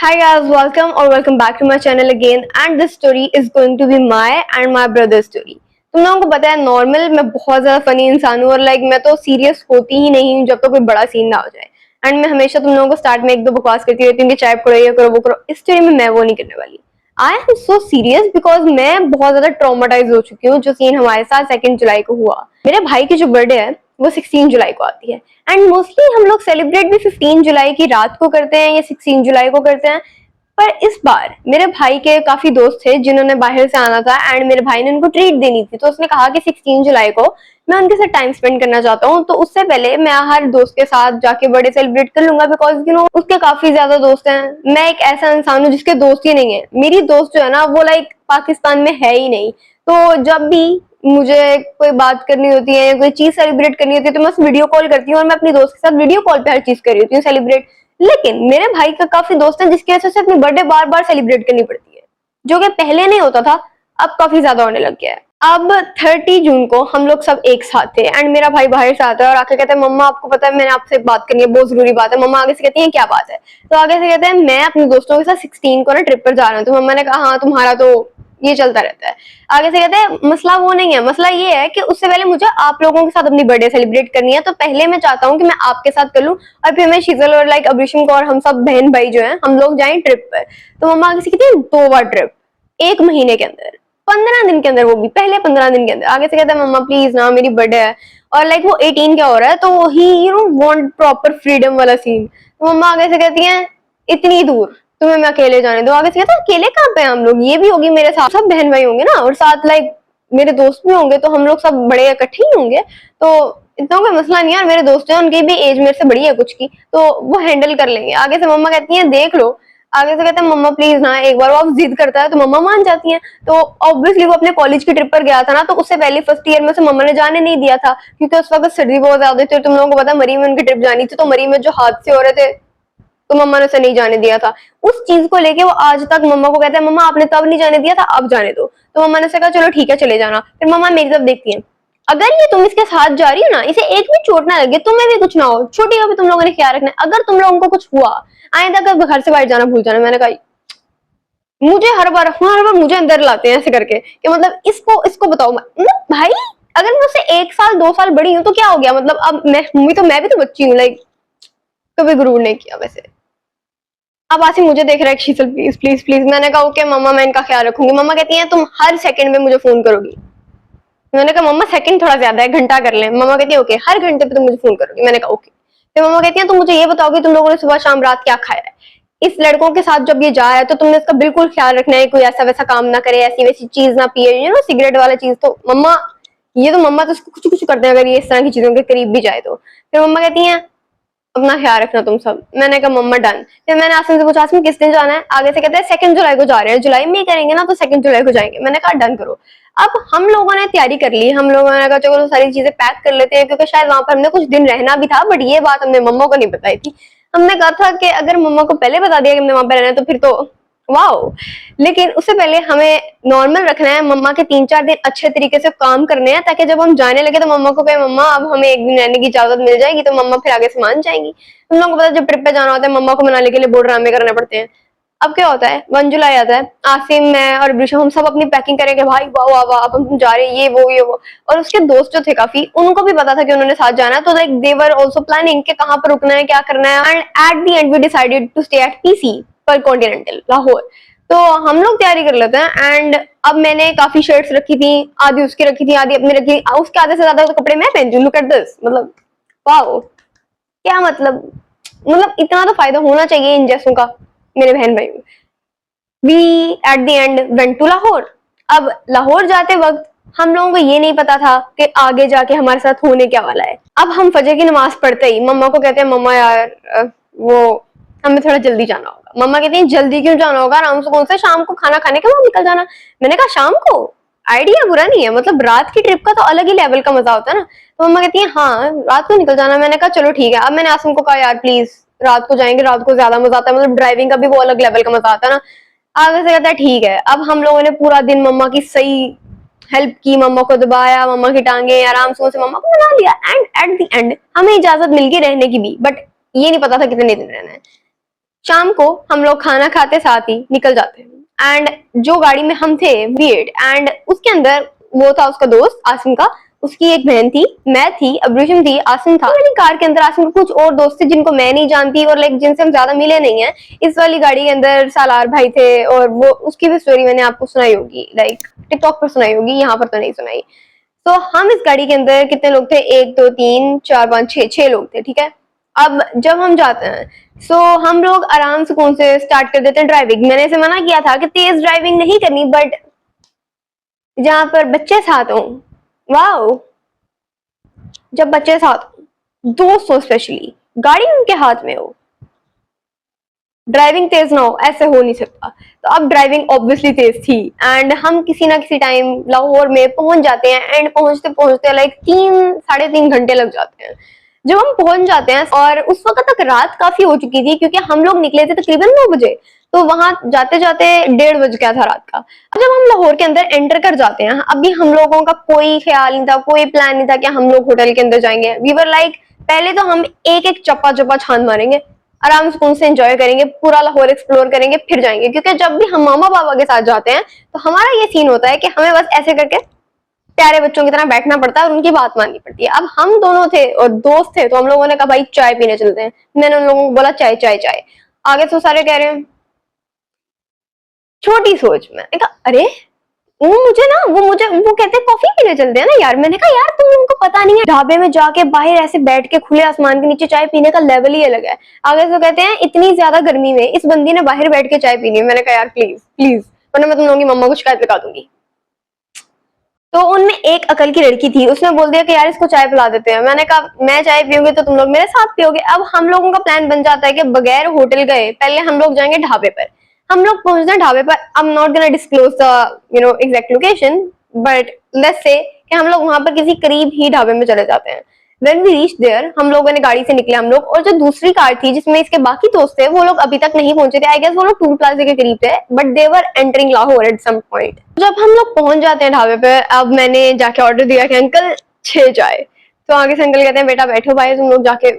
Hi guys, welcome or welcome back to my channel again and this story is going to be my and my brother's story. तुम लोगों को पता है normal मैं बहुत ज्यादा फनी इंसान हूँ और मैं तो सीरियस होती ही नहीं हूँ जब तक कोई बड़ा सीन ना हो जाए। एंड मैं हमेशा तुम लोगों को स्टार्ट में एक दो बकवास करती रहती हूँ कि चाय पकड़ो ये करो वो करो। इस स्टोरी में मैं वो नहीं करने वाली। I am so serious because मैं बहुत ज्यादा ट्रॉमाटाइज हो चुकी हूँ जो सीन हमारे साथ 2 जुलाई को हुआ। मेरे भाई की जो बर्थडे है वो 16 जुलाई को आती है एंड मोस्टली हम लोग सेलिब्रेट भी 15 जुलाई की रात को करते हैं या 16 जुलाई को करते हैं। पर इस बार मेरे भाई के काफी दोस्त थे जिन्होंने बाहर से आना था एंड मेरे भाई ने उनको ट्रीट देनी थी, तो उसने कहा कि 16 जुलाई को मैं उनके साथ टाइम स्पेंड करना चाहता हूँ, तो उससे पहले मैं हर दोस्त के साथ जाके बर्थडे सेलिब्रेट कर लूंगा बिकॉज उसके काफी ज्यादा दोस्त हैं। मैं एक ऐसा इंसान हूँ जिसके दोस्त ही नहीं है। मेरी दोस्त जो है ना वो पाकिस्तान में है ही नहीं, तो जब भी मुझे कोई बात करनी होती है, कोई चीज सेलिब्रेट करनी होती है तो मैं वीडियो कॉल करती हूँ और मैं अपनी दोस्त के साथ वीडियो कॉल पे हर चीज कर रही होती हूँ सेलिब्रेट। लेकिन मेरे भाई का काफी दोस्त हैं जिसकी वजह से अपनी बर्थडे बार बार सेलिब्रेट करनी पड़ती है, जो कि पहले नहीं होता था, अब काफी ज्यादा होने लग गया है। अब 30 जून को हम लोग सब एक साथ थे एंड मेरा भाई बाहर से आता है और आके कहता है मम्मा आपको पता है मैंने आपसे बात करनी है, बहुत जरूरी बात है। मम्मा आगे से कहती है क्या बात है, तो आगे से कहते हैं मैं अपने दोस्तों के साथ 16 को ना ट्रिप पर जा रहा हूँ। तो मम्मा ने कहा हाँ तुम्हारा तो ये चलता रहता है। आगे से कहते हैं मसला वो नहीं है, मसला ये है कि उससे पहले मुझे आप लोगों के साथ अपनी बर्थडे सेलिब्रेट करनी है, तो पहले मैं चाहता हूँ कि मैं आपके साथ कर लूं और फिर मैं शीतल और अभिषम को और हम सब बहन भाई जो है हम लोग जाएं ट्रिप पर। तो मम्मा आगे से कहती है 2 बार ट्रिप 1 महीने के अंदर, 15 दिन के अंदर, वो भी पहले 15 दिन के अंदर। आगे से कहता है मम्मा प्लीज ना मेरी बर्थडे है और वो 18 क्या हो रहा है, तो ही वांट प्रॉपर फ्रीडम वाला सीन। तो मम्मा आगे से कहती है इतनी दूर तुम्हें मैं अकेले जाने दो। आगे से कहता है अकेले कहाँ पे हम लोग, ये भी होगी मेरे साथ, सब बहन भाई होंगे ना और साथ मेरे दोस्त भी होंगे, तो हम लोग सब बड़े इकट्ठे ही होंगे, तो इतना कोई मसला नहीं है। और मेरे दोस्त हैं उनकी भी एज मेरे से बड़ी है कुछ की, तो वो हैंडल कर लेंगे। आगे से मम्मा कहती है देख लो। आगे से कहते हैं मम्मा प्लीज ना, एक बार वो आप जिद करता है तो मम्मा मान जाती हैं। तो ऑब्वियसली वो अपने कॉलेज की ट्रिप पर गया था ना, तो उससे पहले फर्स्ट ईयर में से मम्मा ने जाने नहीं दिया था क्योंकि उस वक्त सर्दी बहुत ज्यादा थी और तुम लोगों को पता है मरी में उनकी ट्रिप जानी थी, तो मरी में जो हादसे हो रहे थे तो मम्मा ने उसे नहीं जाने दिया था। उस चीज को लेके वो आज तक मम्मा को कहता है मम्मा आपने तब नहीं जाने दिया था अब जाने दो। तो मम्मा ने उसे कहा चलो ठीक है चले जाना। फिर मम्मा मेरी तरफ देखती है, अगर ये तुम इसके साथ जा रही हो ना, इसे एक भी चोट ना लगे, तुम्हें भी कुछ ना हो, छोटी का भी तुम लोगों ने ख्याल रखना है, अगर तुम लोगों को कुछ हुआ आइंदा तक घर से बाहर जाना भूल जाना। मैंने कहा मुझे हर बार मुझे अंदर लाते हैं ऐसे करके कि इसको इसको बताओ भाई अगर मैं उससे 1 साल 2 साल बड़ी हूँ तो क्या हो गया, अब मैं भी तो बच्ची हूँ, कभी गुरूर नहीं किया वैसे। अब आसिम मुझे देख रहा है शीतल प्लीज प्लीज प्लीज। मैंने कहा ओके मम्मा मैं इनका ख्याल रखूंगी। मम्मा कहती है तुम हर सेकंड में मुझे फोन करोगी। मैंने कहा मम्मा सेकंड थोड़ा ज्यादा है, घंटा कर ले। मम्मा कहती है ओके हर घंटे पे तुम मुझे फोन करोगी। मैंने कहा ओके। फिर मम्मा कहती है तुम मुझे ये बताओगी तुम लोगों ने सुबह शाम रात क्या खाया है, इस लड़कों के साथ जब ये जा रहा है तो तुमने इसका बिल्कुल ख्याल रखना है, कोई ऐसा वैसा काम ना करे, ऐसी वैसी चीज ना पिए, सिगरेट वाला चीज। तो मम्मा मम्मा तो कुछ कुछ करते हैं अगर ये इस तरह की चीजों के करीब भी जाए तो। फिर मम्मा कहती है अपना ख्याल रखना तुम सब। मैंने कहा मम्मा डन। फिर मैंने आसिम से पूछा आसिम किस दिन जाना है। आगे से कहते हैं 2 जुलाई को जा रहे हैं, जुलाई में ही करेंगे ना, तो 2 जुलाई को जाएंगे। मैंने कहा डन करो। अब हम लोगों ने तैयारी कर ली, हम लोगों ने कहा चलो सारी चीजें पैक कर लेते हैं क्योंकि शायद वहां पर हमने कुछ दिन रहना भी था, बट ये बात हमने मम्मा को नहीं बताई थी। हमने कहा था कि अगर मम्मा को पहले बता दिया कि हमने वहां पर रहना है तो फिर तो वाओ, लेकिन उससे पहले हमें नॉर्मल रखना है। मम्मा के 3-4 दिन अच्छे तरीके से काम करने हैं ताकि जब हम जाने लगे तो मम्मा को कहे मम्मा अब हमें 1 दिन रहने की इजाजत मिल जाएगी, तो मम्मा फिर आगे से मान जाएंगी। तुम लोगों को पता है जब ट्रिप पे जाना होता है मम्मा को मनाने के लिए बहुत ड्रामे करने पड़ते हैं। अब क्या होता है 1 जुलाई आता है, आसिम मैं और ब्रिशा हम सब अपनी पैकिंग करेंगे, भाई वाह वाह वाह अब हम जा रहे हैं, ये वो। और उसके दोस्त जो थे काफी उनको भी पता था कि उन्होंने साथ जाना है, तो दे वर आल्सो प्लानिंग कि कहाँ पर रुकना है क्या करना है। And at the end we decided to stay at PC पर कॉन्टिनेंटल लाहौर। तो हम लोग तैयारी कर लेते हैं एंड अब मैंने काफी शर्ट्स रखी थी, आधी उसकी रखी थी आधी अपनी रखी, उसके आधे से ज्यादा तो कपड़े मैं पहनती हूँ। लुक एट दिस, वाओ क्या इतना तो फायदा होना चाहिए इन जैसों का मेरे बहन भाई। We at the end went to Lahore. अब लाहौर जाते वक्त हम लोगों को ये नहीं पता था कि आगे जाके हमारे साथ होने क्या वाला है। अब हम फजर की नमाज पढ़ते ही मम्मा को कहते हैं मम्मा यार वो हमें थोड़ा जल्दी जाना होगा। मम्मा कहती है जल्दी क्यों जाना होगा, आराम से कौन से शाम को खाना खाने के बाद निकल जाना। मैंने कहा शाम को आइडिया बुरा नहीं है, रात की ट्रिप का तो अलग ही लेवल का मजा होता है ना। तो मम्मा कहती है हाँ रात को निकल जाना। मैंने कहा चलो ठीक है। अब मैंने आसिम को कहा यार प्लीज रात को जाएंगे, रात को ज्यादा मजा आता है, ड्राइविंग का भी वो अलग लेवल का मजा आता है ना। आगे से कहता है ठीक है। अब हम लोगों ने पूरा दिन मम्मा की सही हेल्प की, मम्मा को दबाया, मम्मा की टांगे आराम से मम्मा को मना लिया एंड एट द एंड हमें इजाजत मिल गई रहने की भी, बट ये नहीं पता था कितने दिन रहना है। शाम को हम लोग खाना खाते साथ ही निकल जाते हैं एंड जो गाड़ी में हम थे वेट एंड उसके अंदर वो था उसका दोस्त आसिम का, उसकी एक बहन थी, मैं थी, अब्रूशम थी, आसिम था। वाली कार के अंदर आसिम के कुछ और दोस्त थे जिनको मैं नहीं जानती और लाइक जिनसे हम ज्यादा मिले नहीं है। इस वाली गाड़ी के अंदर सालार भाई थे और वो उसकी भी स्टोरी मैंने आपको सुनाई होगी, लाइक टिकटॉक पर सुनाई होगी, यहाँ पर तो नहीं सुनाई। तो हम इस गाड़ी के अंदर कितने लोग थे, 1 2 3 4 5 6 लोग थे, ठीक है। अब जब हम जाते हैं सो हम लोग आराम से कौन से स्टार्ट कर देते हैं ड्राइविंग। मैंने इसे मना किया था कि तेज ड्राइविंग नहीं करनी, बट जहां पर बच्चे साथ हों, वाओ, जब बच्चे साथ हों, दोस्त हो स्पेशली, गाड़ी उनके हाथ में हो, ड्राइविंग तेज ना हो, ऐसे हो नहीं सकता। तो अब ड्राइविंग ऑब्वियसली तेज थी एंड हम किसी ना किसी टाइम लाहौर में पहुंच जाते हैं एंड पहुंचते पहुंचते लाइक 3 साढ़े 3 घंटे लग जाते हैं। जब हम पहुंच जाते हैं और उस वक्त तक रात काफी हो चुकी थी क्योंकि हम लोग निकले थे तकरीबन 9 बजे, तो वहां जाते जाते 1:30 बज गया था रात का। अब जब हम लाहौर के अंदर एंटर कर जाते हैं, अभी हम लोगों का कोई ख्याल नहीं था, कोई प्लान नहीं था कि हम लोग होटल के अंदर जाएंगे। वी वर लाइक पहले तो हम एक एक चप्पा चप्पा छान मारेंगे, आराम सुकून से एंजॉय करेंगे, पूरा लाहौर एक्सप्लोर करेंगे, फिर जाएंगे। क्योंकि जब भी हम मामा बाबा के साथ जाते हैं तो हमारा ये सीन होता है कि हमें बस ऐसे करके प्यारे बच्चों की तरह बैठना पड़ता है और उनकी बात माननी पड़ती है। अब हम दोनों थे और दोस्त थे तो हम लोगों ने कहा भाई चाय पीने चलते हैं। मैंने उन लोगों को बोला चाय चाय चाय, आगे तो सारे कह रहे हैं छोटी सोच। मैंने कहा अरे वो कहते हैं कॉफी पीने चलते हैं ना यार। मैंने कहा यार तुम लोगों को पता नहीं है, ढाबे में जाके बाहर ऐसे बैठ के खुले आसमान के नीचे चाय पीने का लेवल ही अलग है। आगे से कहते हैं इतनी ज्यादा गर्मी में इस बंदी ने बाहर बैठ के चाय पीनी है। मैंने कहा यार प्लीज प्लीज, वरना मैं तुम लोगों की मम्मा को शिकायत लगा दूंगी। तो उनमें एक अकल की लड़की थी, उसने बोल दिया कि यार इसको चाय पिला देते हैं। मैंने कहा मैं चाय पीऊंगी तो तुम लोग मेरे साथ पियोगे। अब हम लोगों का प्लान बन जाता है कि बगैर होटल गए पहले हम लोग जाएंगे ढाबे पर। हम लोग पहुंचते हैं ढाबे पर। I am not gonna disclose the exact location, but let's say कि हम लोग वहां पर किसी करीब ही ढाबे में चले जाते हैं। When we reached there, हम लोगों ने गाड़ी से निकले हम लोग, और जो दूसरी कार थी जिसमें इसके बाकी दोस्त थे वो लोग अभी तक नहीं पहुंचे थे। आई गेस वो लोग टूल प्लाजा के करीब थे, but they were entering Lahore at some point. जब हम लोग पहुंच जाते हैं ढाबे पे, अब मैंने जाके ऑर्डर दिया कि अंकल 6 चाय। तो आगे से अंकल कहते हैं बेटा बैठो भाई, तुम लोग जाके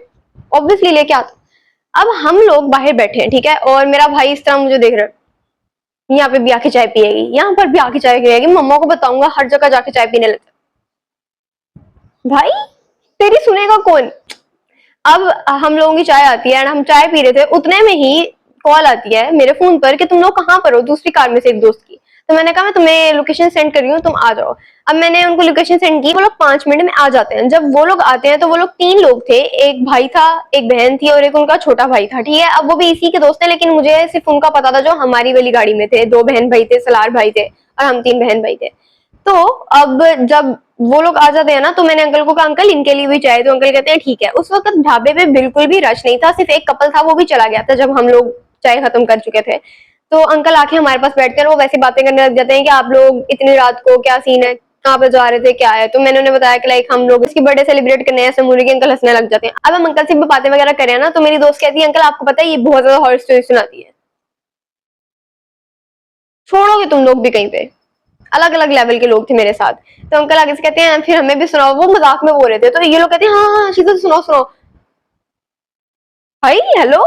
ऑब्वियसली लेके आते। अब हम लोग बाहर बैठे हैं, ठीक है, और मेरा भाई इस तरह मुझे देख रहा है, यहाँ पे भी आके चाय पिएगी, यहाँ पर भी आके चाय पिएगी, मम्मा को बताऊंगा, हर जगह जाके चाय पीने लगता। भाई तेरी सुनेगा कौन। अब हम लोगों की चाय आती है एंड हम चाय पी रहे थे, उतने में ही कॉल आती है मेरे फोन पर कि तुम लोग कहाँ पर हो, दूसरी कार में से एक दोस्त की। तो मैंने कहा मैं तुम्हें लोकेशन सेंड कर रही हूँ, तुम आ जाओ। अब मैंने उनको लोकेशन सेंड की, वो लोग 5 मिनट में आ जाते हैं। जब वो लोग आते हैं तो वो लोग 3 लोग थे, एक भाई था, एक बहन थी और एक उनका छोटा भाई था, ठीक है। अब वो भी इसी के दोस्त थे, लेकिन मुझे सिर्फ उनका पता था जो हमारी वाली गाड़ी में थे। 2 बहन भाई थे, सलार भाई थे और हम 3 बहन भाई थे। तो अब जब वो लोग आ जाते हैं ना तो मैंने अंकल को कहा अंकल इनके लिए भी चाय। तो अंकल कहते हैं ठीक है। उस वक्त ढाबे पे बिल्कुल भी रश नहीं था, सिर्फ एक कपल था, वो भी चला गया था जब हम लोग चाय खत्म कर चुके थे। तो अंकल आके हमारे पास बैठते हैं और वो वैसी बातें करने लग जाते हैं कि आप लोग इतनी रात को क्या सीन है, कहाँ पे जा रहे थे, क्या है। तो मैंने उन्हें बताया कि लाइक हम लोग इसकी बर्थडे सेलिब्रेट करने हैं समूरी के। अंकल हंसने लग जाते हैं। अब हम अंकल से भी बातें वगैरह करें ना तो मेरी दोस्त कहती है अंकल आपको पता है ये बहुत ज्यादा हॉरर स्टोरी सुनाती है, छोड़ोगे तुम लोग भी कहीं पे। अलग अलग लेवल के लोग थे मेरे साथ। तो अंकल आगे से कहते हैं फिर हमें भी सुनाओ, वो मजाक में बोल रहे थे। तो ये लोग कहते हैं हाँ हाँ शीतल सुनाओ सुनाओ। भाई हेलो,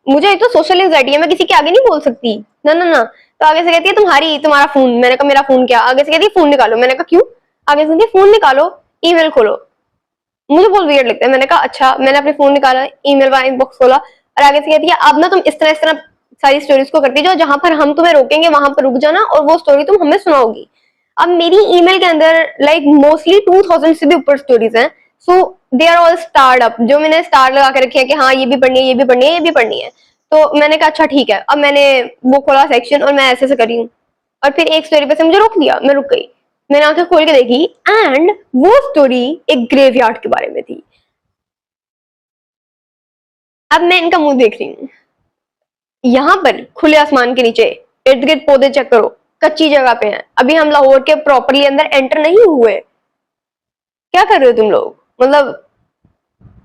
मुझे एक तो सोशल एंजाइटी है, मैं किसी के आगे नहीं बोल सकती, ना ना ना। तो आगे से कहती है तुम्हारा फोन। मैंने कहा मेरा फोन क्या। आगे से कहती है फोन निकालो। मैंने कहा क्यों। आगे से कहती है फोन निकालो, ईमेल खोलो। मुझे बहुत वियर्ड लगता है। मैंने कहा अच्छा। मैंने अपने फोन निकाला, ईमेल का इनबॉक्स खोला और आगे से कहती है अब ना तुम इस तरह सारी स्टोरीज को करती जाओ, जहां पर हम तुम्हें रोकेंगे वहां पर रुक जाना और वो स्टोरी तुम हमें सुनाओगी। अब मेरी ईमेल के अंदर लाइक मोस्टली 2000 से भी ऊपर स्टोरीज हैं। सो दे आर ऑल स्टार्ड अप, जो मैंने स्टार लगा के रखे हैं कि हाँ ये भी पढ़नी है, ये भी पढ़नी है, ये भी पढ़नी है। तो मैंने कहा अच्छा ठीक है। अब मैंने वो खोला सेक्शन और मैं ऐसे कर रही हूँ और फिर एक स्टोरी पे से मुझे रोक दिया, मैं रुक गई। मैंने आंखें खोल के देखी एंड वो स्टोरी एक ग्रेवयार्ड के बारे में थी। अब मैं इनका मुंह देख रही हूँ, यहाँ पर खुले आसमान के नीचे, इर्द गिर्द पौधे चेक करो, कच्ची जगह पे हैं। अभी हम लाहौर के प्रॉपरली अंदर एंटर नहीं हुए, क्या कर रहे हो तुम लोग। मतलब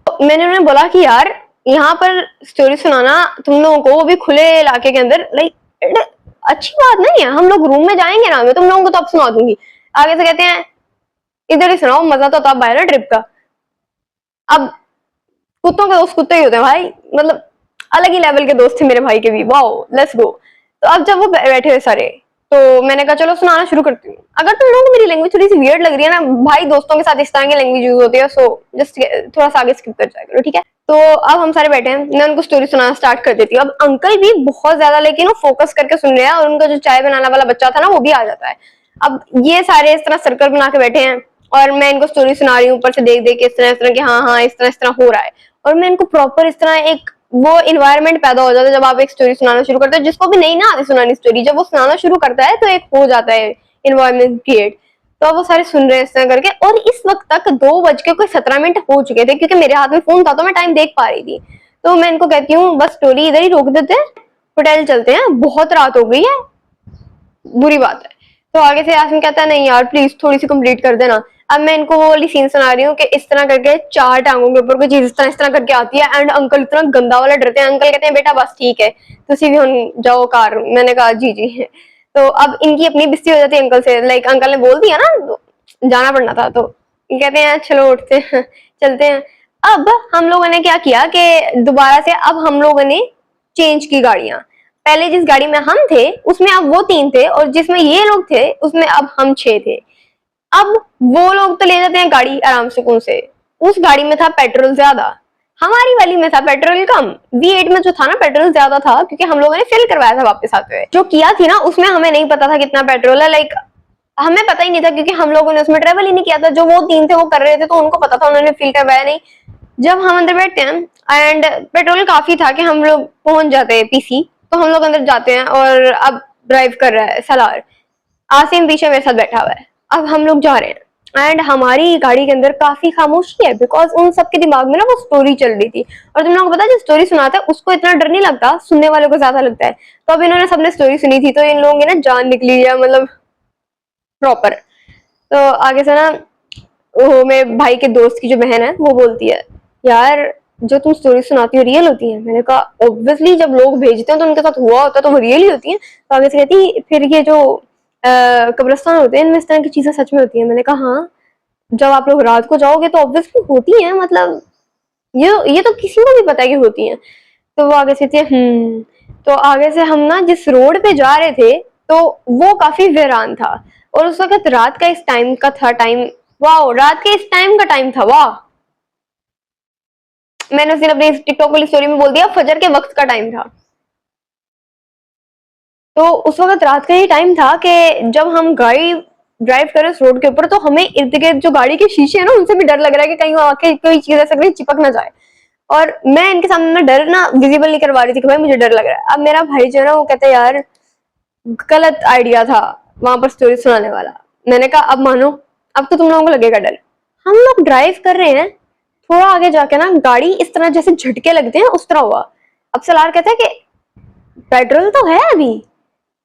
तो मैंने उन्हें बोला कि यार यहाँ पर स्टोरी सुनाना तुम लोगों को, वो भी खुले इलाके के अंदर, लाइक अच्छी बात नहीं है। हम लोग रूम में जाएंगे ना, मैं तुम लोगों को तो अब सुना दूंगी। आगे से कहते हैं इधर ही सुनाओ, मजा तो तब आया ना ट्रिप का। अब कुत्तों के दोस्त कुत्ते ही होते हैं भाई, मतलब अलग ही लेवल के दोस्त थे मेरे भाई के भी, वाओ लेट्स गो। तो अब जब वो बैठे हुए सारे, तो मैंने कहा चलो सुनाना शुरू करती हूँ। अगर तुम लोगों को मेरी लैंग्वेज थोड़ी सी वियर्ड लग रही है ना भाई, दोस्तों के साथ इस तरह की लैंग्वेज यूज होती है, सो जस्ट थोड़ा सा आगे स्किप कर जाया करो, ठीक है। तो अब हम सारे बैठे हैं, मैं उनको स्टोरी सुनाना स्टार्ट कर देती हूँ। अब अंकल भी बहुत ज्यादा लेकिन वो फोकस करके सुन रहे हैं, और उनका जो चाय बनाने वाला बच्चा था ना वो भी आ जाता है। अब ये सारे इस तरह सर्कल बना के बैठे हैं, और मैं इनको स्टोरी सुना रही हूँ ऊपर से देख देख के, इस तरह कि हाँ हाँ इस तरह हो रहा है। और मैं इनको प्रॉपर इस तरह एक वो इन्वायरमेंट पैदा हो जाता है जब आप एक स्टोरी सुनाना शुरू करते हो। जिसको भी नहीं ना आती सुनानी स्टोरी, जब वो सुनाना शुरू करता है तो एक हो जाता है इन्वायरमेंट क्रिएट। तो अब वो सारे सुन रहे हैं इस तरह करके, और इस वक्त तक 2:17 हो चुके थे, क्योंकि मेरे हाथ में फोन था तो मैं टाइम देख पा रही थी। तो मैं इनको कहती हूँ बस स्टोरी इधर ही रोक देते हैं, होटल चलते हैं, बहुत रात हो गई है, बुरी बात है। तो आगे से यास्मीन कहता है नहीं यार प्लीज थोड़ी सी कंप्लीट कर देना। अब मैं इनको वो वाली सीन सुना रही हूँ कि इस तरह करके 4 टांगों के ऊपर कोई चीज इस तरह करके आती है, एंड अंकल इतना गंदा वाला डरते हैं। अंकल कहते हैं बेटा बस ठीक है, तुसी भी हम जाओ कार। मैंने कहा जी जी। तो अब इनकी अपनी बिस्ती हो जाती है अंकल से, लाइक अंकल ने बोल दिया ना तो जाना पड़ना था, तो कहते हैं चलो उठते हैं चलते हैं। अब हम लोगों ने क्या किया कि दोबारा से अब हम लोगों ने चेंज की गाड़ियां। पहले जिस गाड़ी में हम थे उसमें अब वो 3 थे, और जिसमें ये लोग थे उसमें अब हम 6 थे। अब वो लोग तो ले जाते हैं गाड़ी आराम सुकून से, उस गाड़ी में था पेट्रोल ज्यादा, हमारी वाली में था पेट्रोल कम। V8 में जो था ना पेट्रोल ज्यादा था, क्योंकि हम लोगों ने फिल करवाया था वापस आते हुए। जो किया थी ना उसमें हमें नहीं पता था कितना पेट्रोल है, लाइक हमें पता ही नहीं था क्योंकि हम लोगों ने उसमें ट्रेवल ही नहीं किया था। जो वो 3 थे वो कर रहे थे तो उनको पता था, उन्होंने फील करवाया नहीं। जब हम अंदर बैठते हैं एंड पेट्रोल काफी था कि हम लोग पहुंच जाते हैं पीसी, तो हम लोग अंदर जाते हैं, और अब ड्राइव कर रहा है सलार, आसिम पीछे मेरे साथ बैठा हुआ है। अब हम लोग जा रहे हैं एंड हमारी गाड़ी के अंदर काफी खामोशी है, बिकॉज उन सबके दिमाग में ना वो स्टोरी चल रही थी। और तुम लोगों को पता है जो स्टोरी सुनाता है उसको इतना डर नहीं लगता, सुनने वालों को ज्यादा लगता है। तो अब इन्होंने सबने स्टोरी सुनी थी तो इन लोगों की ना जान निकली है, मतलब प्रॉपर। तो आगे से ना वो मेरे भाई के दोस्त की जो बहन है वो बोलती है यार जो तुम स्टोरी सुनाती हो रियल होती है। मैंने कहा ऑब्वियसली जब लोग भेजते हैं तो उनके साथ हुआ होता है तो वो रियल ही होती है। तो आगे से कहती फिर ये जो कब्रिस्तान होते हैं इनमें इस तरह की चीजें सच में होती है। मैंने कहा हाँ, जब आप लोग रात को जाओगे तो ऑब्वियसली होती है, मतलब ये तो किसी को भी पता है कि होती है। तो वो आगे से थी तो आगे से हम ना जिस रोड पे जा रहे थे तो वो काफी वीरान था, और उस वक्त रात का इस टाइम का था टाइम, वाह रात के इस टाइम का टाइम था, वाह मैंने उस दिन अपनी टिकटॉक वाली स्टोरी में बोल दिया फजर के वक्त का टाइम था। तो उस वक्त रात का ही टाइम था कि जब हम गाड़ी ड्राइव कर रहे उस रोड के ऊपर, तो हमें इर्द गिर्द जो गाड़ी के शीशे है ना उनसे भी डर लग रहा है कि कहीं आके कोई चीज ऐसा कहीं चिपक ना जाए। और मैं इनके सामने ना डर ना विजिबल नहीं करवा रही थी कि भाई मुझे डर लग रहा है। अब मेरा भाई जो है ना वो कहता है यार गलत आइडिया था वहां पर स्टोरी सुनाने वाला। मैंने कहा अब मानो, अब तो तुम लोगों को लगेगा डर। हम लोग ड्राइव कर रहे हैं, थोड़ा आगे जाके ना गाड़ी इस तरह जैसे झटके लगते हैं उस तरह हुआ। अब सलार कहता है कि पेट्रोल तो है अभी।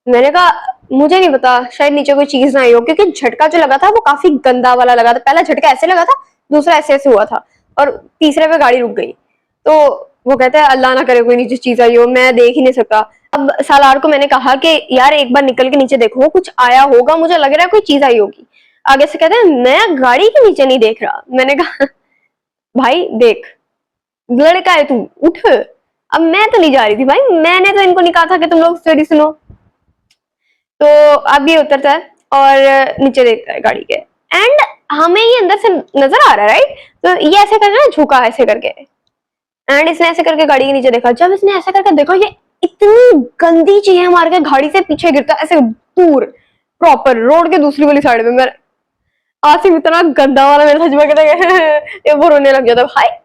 मैंने कहा मुझे नहीं पता, शायद नीचे कोई चीज ना आई हो, क्योंकि झटका जो लगा था वो काफी गंदा वाला लगा था। पहला झटका ऐसे लगा था, दूसरा ऐसे ऐसे हुआ था, और तीसरे पे गाड़ी रुक गई। तो वो कहता है अल्लाह ना करे कोई नीचे चीज आई हो, मैं देख ही नहीं सकता। अब सालार को मैंने कहा कि यार एक बार निकल के नीचे देखो, कुछ आया होगा, मुझे लग रहा है कोई चीज आई होगी। आगे से कहते हैं मैं गाड़ी के नीचे नहीं देख रहा। मैंने कहा भाई देख, लड़का है तू, उठ। अब मैं तो नहीं जा रही थी भाई, मैंने तो इनको नहीं कहा था कि तुम लोग स्टोरी सुनो। तो अब ये उतरता है और नीचे देखता है गाड़ी के, एंड हमें ये अंदर से नजर आ रहा है राइट। तो ये ऐसे करके ना झुका ऐसे करके, एंड इसने ऐसे करके गाड़ी के नीचे देखा। जब इसने ऐसे करके देखा ये इतनी गंदी चीजें मार के गाड़ी से पीछे गिरता है ऐसे दूर, प्रॉपर रोड के दूसरी वाली साइड में। मैं आसिफ इतना गंदा वाला मेरे सच में ये वो रोने लग जाता भाई।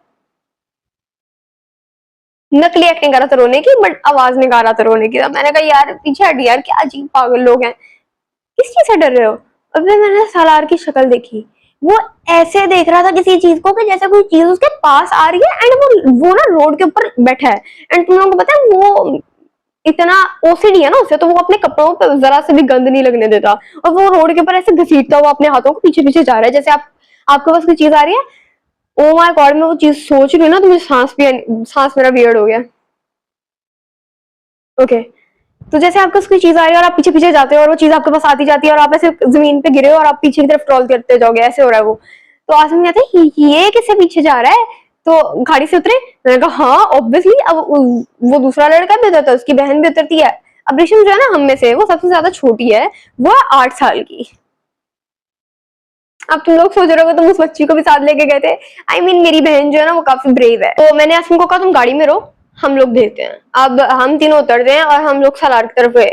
नकली एक्टिंग कर रहा था रोने की, बट आवाज निकाल रहा था रोने की। मैंने कहा यार पीछे हट यार, क्या अजीब पागल लोग हैं, किस चीज से डर रहे हो। और फिर मैंने सालार की शक्ल देखी, वो ऐसे देख रहा था किसी चीज को कि जैसे कोई चीज उसके पास आ रही है, एंड वो ना रोड के ऊपर बैठा है। एंड तुम लोगों को पता है वो इतना ओसीडी है ना उसे, तो वो अपने कपड़ों पे जरा से भी गंद नहीं लगने देता, और वो रोड के ऊपर ऐसे घसीटता हुआ अपने हाथों को पीछे पीछे जा रहा है जैसे आपके पास कोई चीज आ रही है। ओ माय गॉड, मैं वो चीज सोच रही हूँ ना तो मुझे सांस मेरा वियर्ड हो गया। ओके तो जैसे आपको कोई चीज आ रही है और आप पीछे पीछे जाते हो और वो चीज आपके पास आती जाती है और आप ऐसे जमीन पे गिरे हो और आप पीछे की तरफ ट्रॉल करते जाओगे, ऐसे हो रहा है वो। तो आसम कहते हैं ये किससे पीछे जा रहा है, तो गाड़ी से उतरे। मैंने कहा हाँ ऑब्वियसली। अब वो दूसरा लड़का भी उतरता है, उसकी बहन भी उतरती है। अब रिशम जो है ना हम में से वो सबसे ज्यादा छोटी है, वो है 8 साल की। अब तुम लोग सोच रहे हो तुम उस बच्ची को भी साथ लेके गए थे। मेरी बहन जो है ना वो काफी ब्रेव है, तो मैंने आसिम को कहा तुम गाड़ी में रहो, हम लोग देखते हैं। अब हम तीनों उतरते हैं और हम लोग सालार की तरफ गए।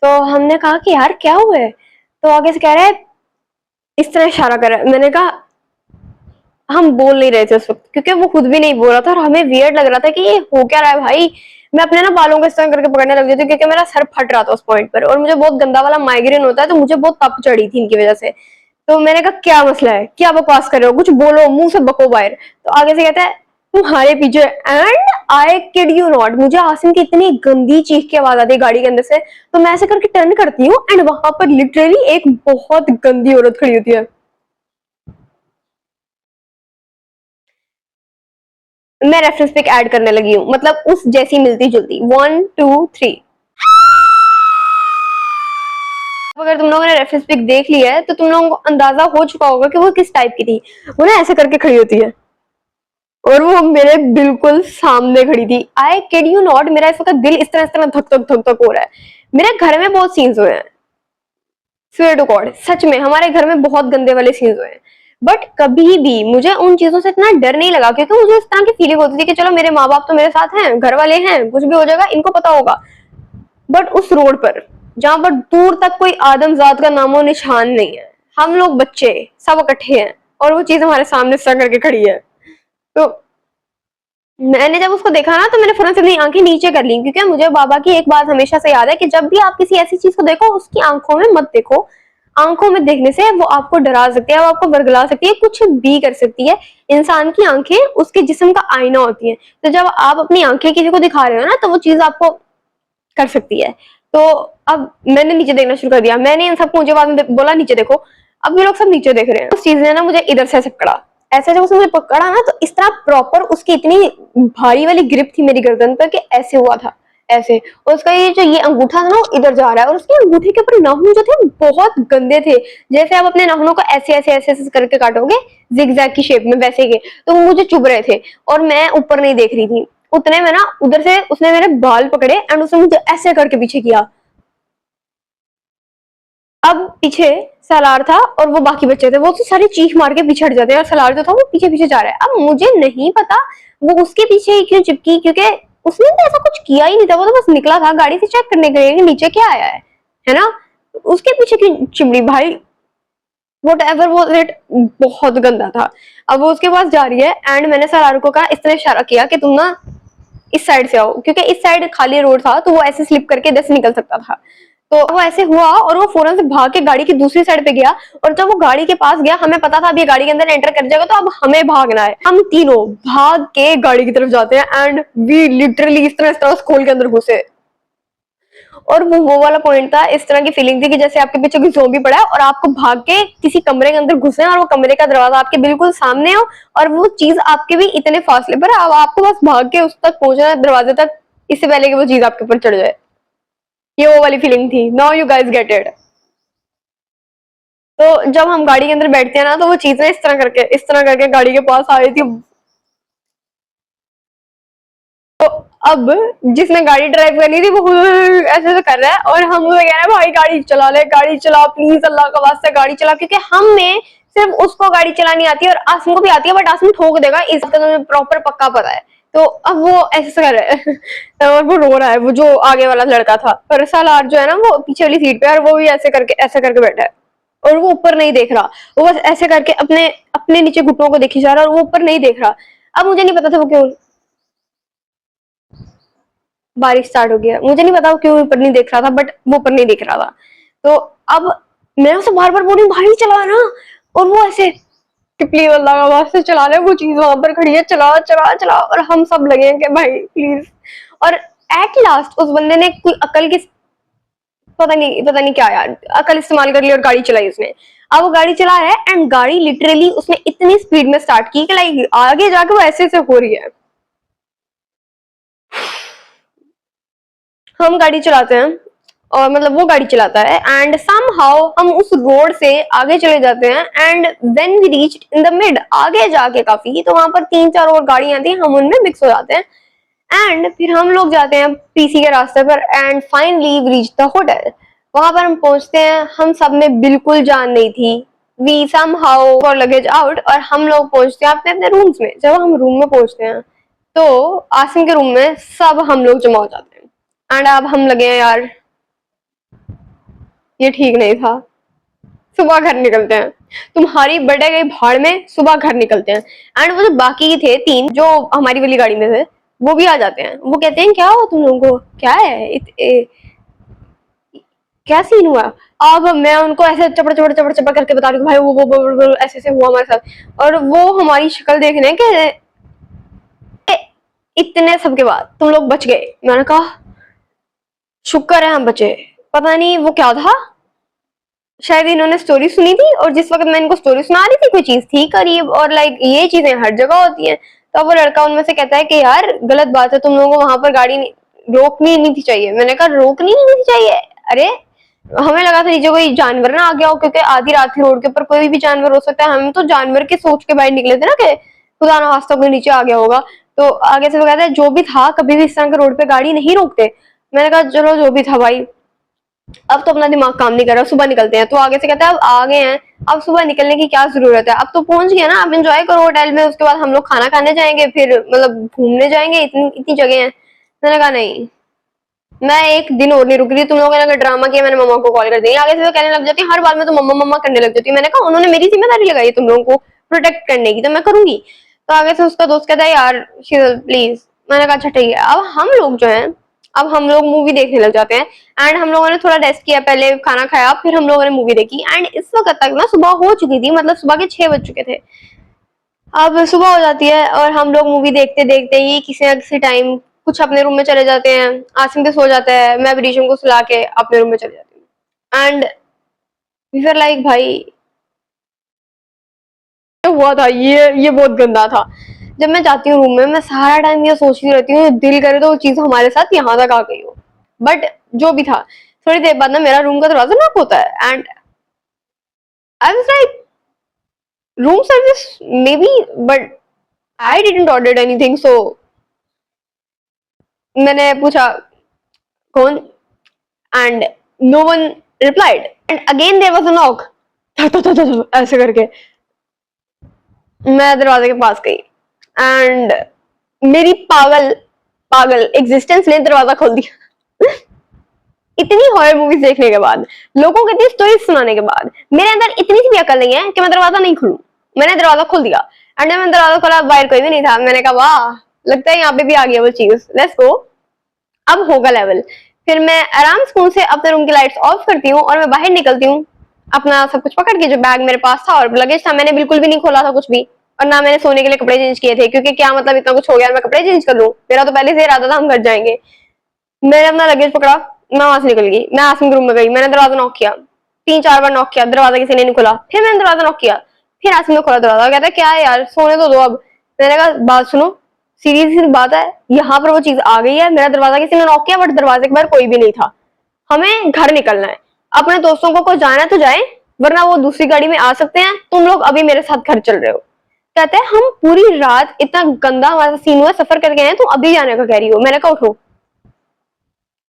तो हमने कहा कि यार क्या हुआ है, तो आगे से कह रहा है, इस तरह इशारा कर रहा है। मैंने कहा, हम बोल नहीं रहे थे उस वक्त क्योंकि वो खुद भी नहीं बोल रहा था और हमें वियर्ड लग रहा था कि ये हो क्या रहा है भाई। मैं अपने ना बालों को इस तरह करके पकड़ने लग जाती क्योंकि मेरा सर फट रहा था उस पॉइंट पर, और मुझे बहुत गंदा वाला माइग्रेन होता है, तो मुझे बहुत तप चढ़ी थी इनकी वजह से। तो मैंने कहा क्या मसला है, क्या बकवास कर रहे हो, कुछ बोलो, मुंह से बको बाहर। तो आगे से कहता है तुम्हारे पीछे, and I kid you not, मुझे आसिम की इतनी गंदी चीख की आवाज आती है गाड़ी के अंदर से। तो मैं ऐसे करके टर्न करती हूँ एंड वहां पर लिटरली एक बहुत गंदी औरत खड़ी होती है। मैं रेफरेंस पिक ऐड करने लगी हूँ, मतलब उस जैसी मिलती जुलती। 1 2 3। अगर तुम लोगों ने रेफरेंस पिक देख लिया है तो तुम लोगों को अंदाजा हो चुका होगा कि वो किस टाइप की थी। वो ना ऐसे करके खड़ी होती है और वो मेरे बिल्कुल सामने खड़ी थी। आई किड यू नॉट, मेरा इस वक्त दिल इस तरह धक धक धक धक हो रहा है। मेरे घर में बहुत सीन्स हुए हैं, स्वेयर टू गॉड, सच में हमारे घर में बहुत गंदे वाले सीन्स हुए हैं। बट कभी भी मुझे उन चीजों से इतना डर नहीं लगा क्योंकि मुझे इस तरह की फीलिंग होती थी कि चलो मेरे माँ बाप तो मेरे साथ हैं, घर वाले हैं, कुछ भी हो जाएगा इनको पता होगा। बट उस रोड पर जहां पर दूर तक कोई आदमजात का नामो निशान नहीं है, हम लोग बच्चे सब इकट्ठे हैं और वो चीज हमारे सामने सर करके खड़ी है। तो मैंने जब उसको देखा ना तो मैंने फौरन से अपनी आंखें नीचे कर ली क्योंकि मुझे बाबा की एक बात हमेशा से याद है कि जब भी आप किसी ऐसी चीज को देखो उसकी आंखों में मत देखो। आंखों में देखने से वो आपको डरा सकती है, वो आपको वर्गला सकती है, कुछ भी कर सकती है। इंसान की आंखें उसके जिस्म का आईना होती है, तो जब आप अपनी आंखें किसी को दिखा रहे हो ना तो वो चीज आपको कर सकती है। तो अब मैंने नीचे देखना शुरू कर दिया, मैंने इन सबको मुझे बाद में बोला नीचे देखो। अब ये लोग सब नीचे देख रहे हैं। उस चीज ने ना मुझे इधर से पकड़ा, ऐसे जब उसने मुझे पकड़ा ना तो इस तरह प्रॉपर उसकी इतनी भारी वाली ग्रिप थी मेरी गर्दन पर कि ऐसे हुआ था ऐसे। और उसका ये जो ये अंगूठा था ना वो इधर जा रहा है और उसके अंगूठे के ऊपर नाखून जो थे बहुत गंदे थे। जैसे आप अपने नाखूनों को ऐसे ऐसे ऐसे ऐसे करके काटोगे जिगजैग की शेप में, वैसे के। तो वो मुझे चुभ रहे थे और मैं ऊपर नहीं देख रही थी। उतने में ना उधर से उसने मेरे बाल पकड़े एंड उसने मुझे ऐसे करके पीछे किया। अब पीछे सलार था और वो बाकी बच्चे थे, वो तो सारे चीख मार के पीछे हट जाते हैं और सलार जो था वो पीछे पीछे जा रहा है। अब मुझे नहीं पता वो उसके पीछे ही क्यों चिपकी, क्योंकि उसने तो ऐसा कुछ किया ही नहीं था, वो तो बस निकला था गाड़ी से चेक करने के लिए कि नीचे क्या आया है ना। उसके पीछे क्यों चिमड़ी भाई, वट एवर वो इट, बहुत गंदा था। अब वो उसके पास जा रही है एंड मैंने सलार को कहा, इस तरह इशारा किया कि तुम ना इस साइड से आओ, क्योंकि इस साइड खाली रोड था तो वो ऐसे स्लिप करके इधर से निकल सकता था। तो वो ऐसे हुआ और वो फौरन से भाग के गाड़ी की दूसरी साइड पे गया। और जब वो गाड़ी के पास गया हमें पता था अब ये गाड़ी के अंदर एंटर कर जाएगा तो अब हमें भागना है। हम तीनों भाग के गाड़ी की तरफ जाते हैं एंड वी लिटरली इस तरह खोल के अंदर घुसे। और वो वाला पॉइंट था, इस तरह की फीलिंग थी कि जैसे आपके पीछे कोई ज़ोंबी पड़ा है और आपको भाग के किसी कमरे के अंदर घुसे और वो कमरे का दरवाजा आपके बिल्कुल सामने हो और वो चीज आपके भी इतने फासले पर, अब आपको बस भाग के उस तक पहुंचना है दरवाजे तक, इससे पहले कि वो चीज आपके ऊपर चढ़ जाए। ये वो वाली फीलिंग थी। Now you guys get it. तो जब हम गाड़ी के अंदर बैठते हैं ना तो वो चीजें इस तरह करके गाड़ी के पास आ रही थी। तो अब जिसने गाड़ी ड्राइव करनी थी वो ऐसे ऐसे कर रहा है और हम कह रहे हैं भाई गाड़ी चला ले, गाड़ी चला प्लीज, अल्लाह का वास्ते गाड़ी चला, क्योंकि हम में सिर्फ उसको गाड़ी चलानी आती है और आसम को भी आती है, बट आसम ठोक देगा इसका तो मुझे प्रॉपर पक्का पता है। तो अब वो ऐसे कर रहा है और वो रो रहा है, वो जो आगे वाला लड़का था। पर सालार जो है ना वो पीछे वाली सीट पे है और वो भी ऐसे करके बैठा है और वो ऊपर नहीं देख रहा। वो बस ऐसे करके अपने अपने नीचे घुटनों को देखी जा रहा है और वो ऊपर नहीं देख रहा। अब मुझे नहीं पता था वो क्यों, बारिश स्टार्ट हो गया, मुझे नहीं पता वो क्यों ऊपर नहीं देख रहा था, बट वो ऊपर नहीं देख रहा था। तो अब मैं उसे बार बार बोल रही हूँ भाई चला ना, और वो ऐसे प्लीज अल्लाह का वास्ते चला ले, वो चीज वहां पर खड़ी है, चला चला चला। और हम सब लगे हैं कि भाई प्लीज। और एट लास्ट उस बंदे ने कोई अकल की, पता नहीं क्या यार, अकल इस्तेमाल कर ली और गाड़ी चलाई उसने। अब वो गाड़ी चला है एंड गाड़ी लिटरली उसने इतनी स्पीड में स्टार्ट की कि लाइक आगे जाके वो ऐसे ऐसे हो रही है। हम गाड़ी चलाते हैं और मतलब वो गाड़ी चलाता है एंड समहाउ हम उस रोड से आगे चले जाते हैं and then we reach in the mid, आगे जाके काफी तो वहां पर 3-4 और गाड़ियां आती हैं, हम उनमें मिक्स हो जाते हैं एंड फिर हम लोग जाते हैं पीसी के रास्ते पर and finally we reach the hotel. वहां पर हम पहुंचते हैं, हम सब में बिल्कुल जान नहीं थी। We somehow for luggage out और हम लोग पहुंचते हैं अपने अपने रूम्स में। जब हम रूम में पहुंचते हैं तो आसिम के रूम में सब हम लोग जमा हो जाते हैं एंड अब हम लगे हैं यार ये ठीक नहीं था, सुबह घर निकलते हैं, तुम्हारी बर्थडे गई भाड़ में, सुबह घर निकलते हैं। एंड वो जो बाकी थे 3 जो हमारी वाली गाड़ी में थे वो भी आ जाते हैं। वो कहते हैं क्या हुआ तुम लोगों को, क्या है क्या सीन हुआ। अब मैं उनको ऐसे चपड़ चपड़ चपड़ चपड़ करके बता रही हूँ भाई वो ऐसे ऐसे हुआ हमारे साथ। और वो हमारी शक्ल देख रहे हैं कि इतने सबके बाद तुम लोग बच गए। मैंने कहा शुक्र है हम बचे। पता नहीं वो क्या था, शायद इन्होंने स्टोरी सुनी थी और जिस वक्त मैं इनको स्टोरी सुना रही थी कोई चीज थी करीब और लाइक ये चीजें हर जगह होती हैं। तो वो लड़का उनमें से कहता है कि यार गलत बात है, तुम लोगों को वहां पर गाड़ी रोकनी नहीं थी चाहिए। मैंने कहा रोकनी नहीं थी चाहिए, अरे हमें लगा था नीचे कोई जानवर ना आ गया हो, क्योंकि आधी रात की रोड के ऊपर कोई भी जानवर हो सकता है। हम तो जानवर के सोच के बाहर निकले थे ना कि खुदा ना खास्ता कोई नीचे आ गया होगा। तो आगे से वो कहता है जो भी था कभी भी इस तरह के रोड पे गाड़ी नहीं रोकते। मैंने कहा चलो जो भी था भाई, अब तो अपना दिमाग काम नहीं कर रहा, सुबह निकलते हैं। तो आगे से कहता है अब आ गए हैं, अब सुबह निकलने की क्या जरूरत है, अब तो पहुंच गए ना, अब एंजॉय करो होटल में, उसके बाद हम लोग खाना खाने जाएंगे, फिर मतलब घूमने जाएंगे, इतनी इतनी जगह है। मैंने कहा नहीं, मैं एक दिन और नहीं रुक रही। तुम लोगों ने अगर ड्रामा किया मैंने मम्मा को कॉल कर दी। आगे से वो कहने लग जाती है हर बात में तो मम्मा मम्मा करने लग जाती है। मैंने कहा उन्होंने मेरी जिम्मेदारी लगाई है तुम लोगों को प्रोटेक्ट करने की, तो मैं करूंगी। तो आगे से उसका दोस्त कहता है यार शीतल प्लीज। मैंने कहा अच्छा ठीक है। अब हम लोग जो है, अब हम लोग मूवी देखने लग जाते हैं एंड हम लोगों ने थोड़ा रेस्ट किया, पहले खाना खाया, फिर हम लोगों ने मूवी देखी एंड इस वक्त तक ना सुबह हो चुकी थी, मतलब सुबह के 6 बज चुके थे। अब सुबह हो जाती है और हम लोग मूवी देखते देखते ही किसी ना किसी टाइम कुछ अपने रूम में चले जाते हैं। आसिम भी सो जाता है, मैं ब्रीशम को सुला के अपने रूम में चले जाती हूँ एंड वी वर लाइक भाई हुआ था ये बहुत गंदा था। जब मैं जाती हूँ रूम में मैं सारा टाइम ये सोचती रहती हूँ दिल करे तो वो चीज हमारे साथ यहाँ तक आ गई हो। बट जो भी था, थोड़ी देर बाद ना मेरा रूम का दरवाजा नॉक होता है and I was like room service may be, but I didn't order anything. So मैंने पूछा कौन and no one replied and again there was a knock ऐसे करके। मैं दरवाजे के पास गई एंड मेरी पागल पागल एग्जिस्टेंस ने दरवाजा खोल दिया। इतनी हॉरर मूवीज देखने के बाद, लोगों को इतनी स्टोरी सुनाने के बाद मेरे अंदर इतनी सी भी अकल नहीं है कि मैं दरवाजा नहीं खोलूं। मैंने दरवाजा खोल दिया एंड मैंने दरवाजा खोला, बाहर कोई भी नहीं था। मैंने कहा वाह लगता है यहाँ पे भी आ गया वो चीज, लेट्स गो, अब होगा लेवल। फिर मैं आराम सुकून से अपने रूम की लाइट्स ऑफ करती हूँ और मैं बाहर निकलती हूँ अपना सब कुछ पकड़ के। जो बैग मेरे पास था और लगेज था मैंने बिल्कुल भी नहीं खोला था कुछ भी, और ना मैंने सोने के लिए कपड़े चेंज किए थे, क्योंकि क्या मतलब इतना कुछ हो गया मैं कपड़े चेंज कर लूं, मेरा तो पहले से इरादा था हम घर जाएंगे। मैंने अपना लगेज पकड़ा, मैं वहां से निकल गई, मैं आसिम के रूम में गई, मैंने दरवाजा नॉक किया, 3-4 बार नॉक किया, दरवाजा किसी ने नहीं खोला। फिर मैंने दरवाजा नॉक किया, फिर आसिम ने खोला दरवाजा, कहता है क्या है यार सोने तो दो अब। मैंने कहा बात सुनो, सीरियस सी बात है, यहाँ पर वो चीज आ गई है, मेरा दरवाजा किसी ने नॉक किया बट दरवाजे के बाहर कोई भी नहीं था, हमें घर निकलना है, अपने दोस्तों को कोई जाना है तो जाए वरना वो दूसरी गाड़ी में आ सकते हैं, तुम लोग अभी मेरे साथ घर चल रहे हो। कहते हैं हम पूरी रात इतना गंदा हमारा सीन हुआ सफर करके आए, तुम अभी जाने का कह रही हो। मैंने कहा उठो।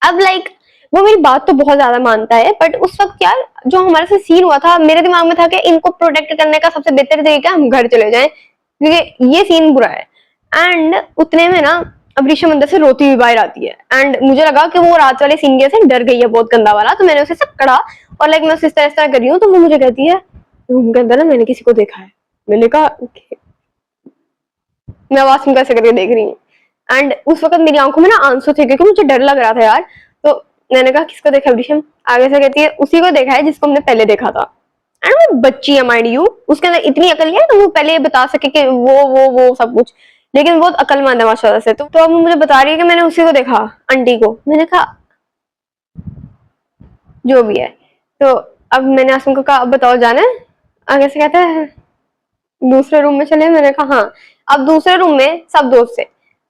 अब लाइक वो मेरी बात तो बहुत ज्यादा मानता है बट उस वक्त यार जो हमारे साथ सीन हुआ था मेरे दिमाग में था कि इनको प्रोटेक्ट करने का सबसे बेहतर तरीका हम घर चले जाएं, क्योंकि ये सीन बुरा है। एंड उतने में ना अब ऋषम अंदर से रोती हुई बाहर आती है एंड मुझे लगा कि वो रात वाले सीन से डर गई है बहुत गंदा वाला, तो मैंने उसे सब कड़ा और लाइक मैं उसे इस तरह कर रही हूँ, तो वो मुझे कहती है रूम के अंदर ना मैंने किसी को देखा है। मैंने कहा मैं वाशरूम कैसे करके देख रही हूँ एंड उस वक्त मेरी आंखों में ना आंसू थे क्योंकि मुझे डर लग रहा था यार। तो मैंने कहा किसको देखा ऋषम, आगे से कहती है उसी को देखा है जिसको हमने पहले देखा था। एंड वो बच्ची है माइंड यू, उसके अंदर इतनी अकल है तो वो पहले बता सके कि वो सब कुछ, लेकिन बहुत अकलमंद है माशाल्लाह से। तो अब मुझे बता रही है कि मैंने उसी को देखा आंटी को। मैंने कहा जो भी है। तो अब मैंने आसम को कहा अब बताओ जाना है, आगे से कहता है दूसरे रूम में चले। मैंने कहा हाँ। अब दूसरे रूम में सब दोस्त थे,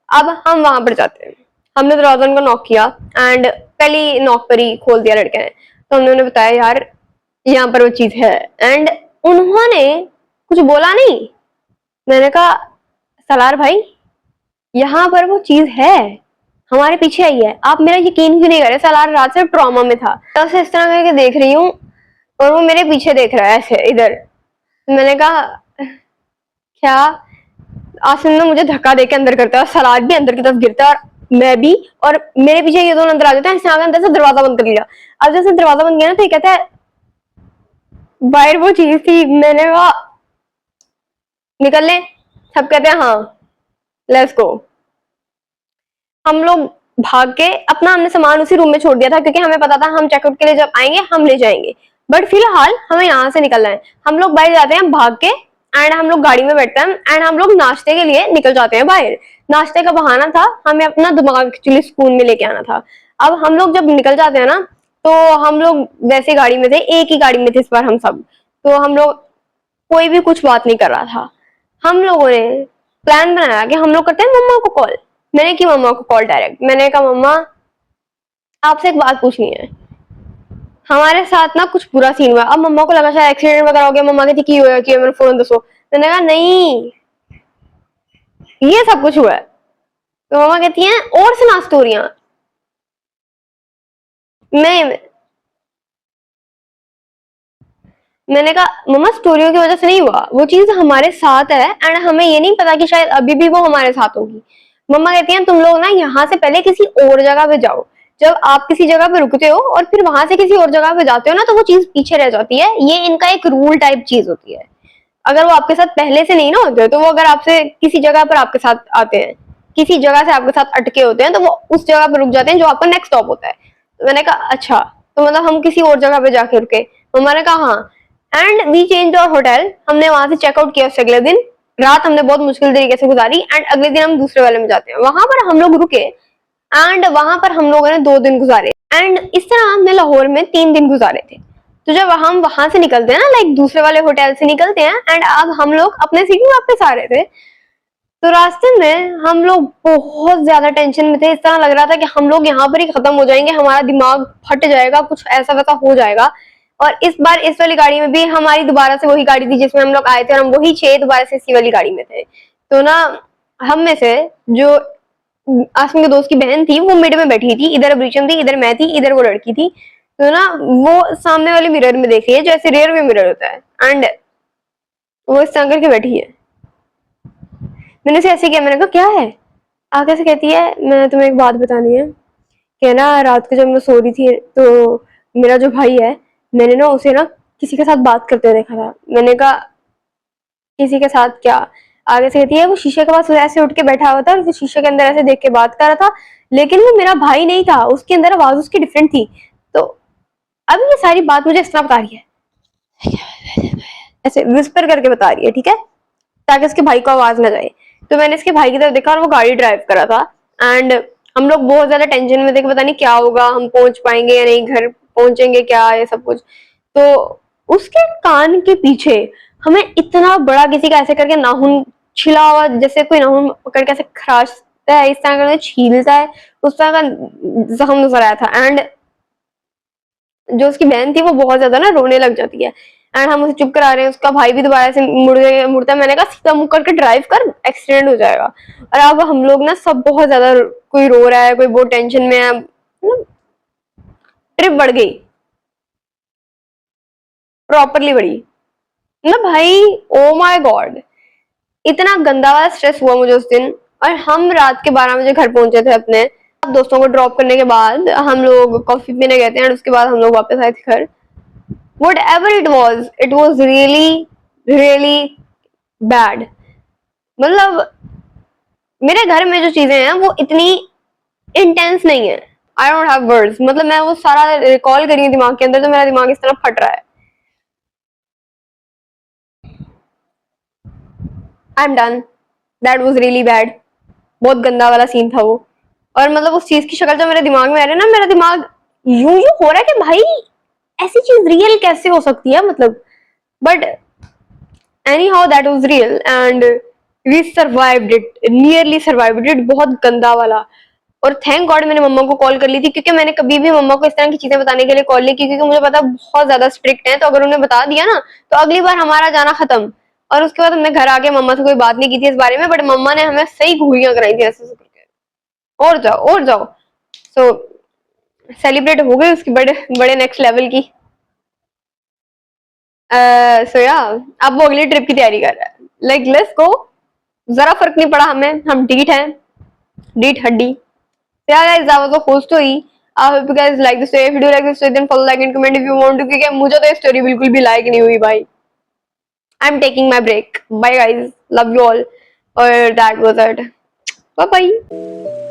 अब हम वहां पर जाते हैं हमने दरवाजा उनका नॉक किया एंड पहली नॉक पर ही खोल दिया लड़के ने। तो हमने उन्हें बताया यार यहाँ पर वो चीज है, एंड उन्होंने कुछ बोला नहीं। मैंने कहा सलार भाई यहाँ पर वो चीज है, हमारे पीछे आई है, आप मेरा यकीन क्यों नहीं कर रहे? सलार रात से ट्रॉमा में था, तब से इस तरह करके देख रही हूँ और वो मेरे पीछे देख रहा है ऐसे इधर। मैंने कहा क्या? आसिम ने मुझे धक्का देके अंदर करता है, सलार भी अंदर की तरफ गिरता है और मैं भी, और मेरे पीछे ये दोनों अंदर आ जाते हैं। इसने आगे अंदर से दरवाजा बंद कर लिया। अब जैसे दरवाजा बंद किया ना तो ये कहता है बाहर वो चीज थी। मैंने कहा निकल ले। सब कहते हैं हाँ लेट्स गो। हम लोग भाग के अपना हमने सामान उसी रूम में छोड़ दिया था, क्योंकि हमें पता था हम चेकआउट के लिए जब आएंगे हम ले जाएंगे, बट फिलहाल हमें यहाँ से निकलना है। हम लोग बाहर जाते हैं भाग के, एंड हम लोग गाड़ी में बैठते हैं एंड हम लोग नाश्ते के लिए निकल जाते हैं बाहर। नाश्ते का बहाना था, हमें अपना दिमाग एक्चुअली स्कूल में लेके आना था। अब हम लोग जब निकल जाते हैं ना तो हम लोग वैसे गाड़ी में थे, एक ही गाड़ी में थे इस बार हम सब। तो हम लोग कोई भी कुछ बात नहीं कर रहा था। हम लोगों ने प्लान बनाया कि हम लोग करते हैं मम्मा को कॉल। मैंने की मम्मा को कॉल डायरेक्ट। मैंने कहा मम्मा आपसे एक बात पूछनी है, हमारे साथ ना कुछ बुरा सीन हुआ। अब मम्मा को लगा शायद एक्सीडेंट वगैरह हो गया। मम्मा कहती की हुआ कि मेरा फोन दसो। मैंने कहा नहीं ये सब कुछ हुआ है। तो मम्मा कहती है और सुना स्टोरियां। मैं मैंने कहा मम्मा स्टोरियों की वजह से नहीं हुआ, वो चीज हमारे साथ है एंड हमें ये नहीं पता कि शायद अभी भी वो हमारे साथ होगी। मम्मा कहती हैं तुम लोग ना यहाँ से पहले किसी और जगह पे जाओ। जब आप किसी जगह पे रुकते हो और फिर वहां से किसी और जगह पे जाते हो ना तो वो चीज पीछे रह जाती है। ये इनका एक रूल टाइप चीज होती है। अगर वो आपके साथ पहले से नहीं ना होते तो वो अगर आपसे किसी जगह पर आपके साथ आते हैं, किसी जगह से आपके साथ अटके होते हैं, तो वो उस जगह पर रुक जाते हैं जो आपका नेक्स्ट स्टॉप होता है। तो मैंने कहा अच्छा, तो मतलब हम किसी और जगह पे जाके रुके। मम्मा ने कहा हाँ, and we change our hotel. हमने वहां से चेकआउट किया उससे अगले दिन। रात हमने बहुत मुश्किल तरीके से गुजारी एंड अगले दिन हम दूसरे वाले में जाते हैं। वहां पर हम लोग रुके एंड वहां पर हम लोगों ने 2 दिन गुजारे एंड इस तरह हमने लाहौर में 3 दिन गुजारे थे। तो जब हम वहां से निकलते हैं ना, लाइक दूसरे वाले होटल से निकलते हैं एंड अब हम लोग अपने सिटी वापस आ रहे थे, तो रास्ते में हम लोग बहुत ज्यादा टेंशन में थे। इस तरह लग रहा था कि हम लोग यहाँ पर ही खत्म हो जाएंगे, हमारा दिमाग फट जाएगा, कुछ ऐसा वैसा हो जाएगा। और इस बार इस वाली गाड़ी में भी हमारी दोबारा से वही गाड़ी थी जिसमें हम लोग आए थे और हम वही 6 दोबारा से इसी वाली गाड़ी में थे। तो ना हम में से जो आसमी के दोस्त की बहन थी वो मिड में बैठी थी, इधर अब्रीशम थी, इधर मैं थी, इधर वो लड़की थी। तो ना वो सामने वाले मिरर में देख रही है, जैसे रेयर में मिरर होता है, एंड वो इस तरह करके बैठी है। मैंने उसे ऐसे किया, मैंने कहा क्या है? आगे से कहती है मैं तुम्हें एक बात बतानी है कि ना रात को जब मैं सो रही थी तो मेरा जो भाई है, मैंने ना उसे ना किसी के साथ बात करते हुए देखा था। मैंने कहा किसी के साथ क्या? आगे से कहती है वो शीशे के पास ऐसे उठ के बैठा हुआ था और शीशे के अंदर ऐसे देख के बात कर रहा था, लेकिन वो मेरा भाई नहीं था, उसके अंदर आवाज उसकी डिफरेंट थी। तो अब ये सारी बात मुझे इस तरह बता रही है, ऐसे विस्पर करके बता रही है, ठीक है, ताकि उसके भाई को आवाज ना जाए। तो मैंने इसके भाई की तरफ देखा और वो गाड़ी ड्राइव कर रहा था एंड हम लोग बहुत ज्यादा टेंशन में थे कि पता नहीं क्या होगा, हम पहुंच पाएंगे या नहीं, घर पहुंचेंगे क्या, ये सब कुछ। तो उसके कान के पीछे हमें इतना बड़ा किसी का ऐसे करके नाखून छिला हुआ, जैसे कोई नाखून पकड़ के ऐसे खराशता है, इस तरह करके छीलता है, उस तरह का जख्म नजर आया था। एंड जो उसकी बहन थी वो बहुत ज्यादा ना रोने लग जाती है एंड हम उसे चुप करा रहे हैं। उसका भाई भी दोबारा से मुड़ता है। मैंने कहा सीधा मुंह करके ड्राइव कर, एक्सीडेंट हो जाएगा। और अब हम लोग ना सब बहुत ज्यादा, कोई रो रहा है, कोई बहुत टेंशन में है। ट्रिप बढ़ गई, प्रॉपरली बढ़ी ना भाई। ओ माय गॉड, इतना गंदा वाला स्ट्रेस हुआ मुझे उस दिन। और हम रात के 12 बजे घर पहुंचे थे अपने दोस्तों को ड्रॉप करने के बाद। हम लोग कॉफी पीने गए थे एंड उसके बाद हम लोग वापस आए थे घर। whatever it was really bad। मतलब मेरे घर में जो चीजें हैं वो इतनी इंटेंस नहीं है, आई डोंट हैव वर्ड्स। मतलब मैं वो सारा रिकॉल करी हूँ दिमाग के अंदर तो मेरा दिमाग इस तरह फट रहा है। I am done, that was really bad. बहुत गंदा वाला सीन था वो। और मतलब उस चीज की शक्ल जो मेरे दिमाग में आ रही है ना, मेरा दिमाग यूं यूं हो रहा है कि भाई ऐसी चीज रियल कैसे हो सकती है, मतलब। But anyhow that was real and we survived it, nearly survived it। बहुत गंदा वाला और थैंक गॉड मैंने मम्मा को कॉल कर ली थी, क्योंकि मैंने कभी भी मम्मा को इस तरह की चीजें बताने के लिए कॉल नहीं की, क्योंकि मुझे पता बहुत ज्यादा स्ट्रिक्ट है, तो अगर उन्हें बता दिया ना तो अगली बार हमारा जाना खत्म। और उसके बाद हमने घर आके मम्मा से कोई बात नहीं की थी इस बारे में, बट मम्मा ने हमें सही घूरियां कराई थी ऐसे करके, और जाओ और जाओ। सो सेलिब्रेट हो गई उसकी बड़े बड़े नेक्स्ट लेवल की। सो या अब वो अगली ट्रिप की तैयारी कर रहा है, लाइक लेट्स गो। जरा फर्क नहीं पड़ा हमें, हम डीट हैं, डीट हड्डी। Yeah, guys, that was the whole story. I hope you guys like the story. If you do like the story, then follow, like, and comment if you want to. क्योंकि मुझे तो ये story बिल्कुल भी like नहीं हुई भाई। I'm taking my break. Bye guys. Love you all. और that was it. Bye bye.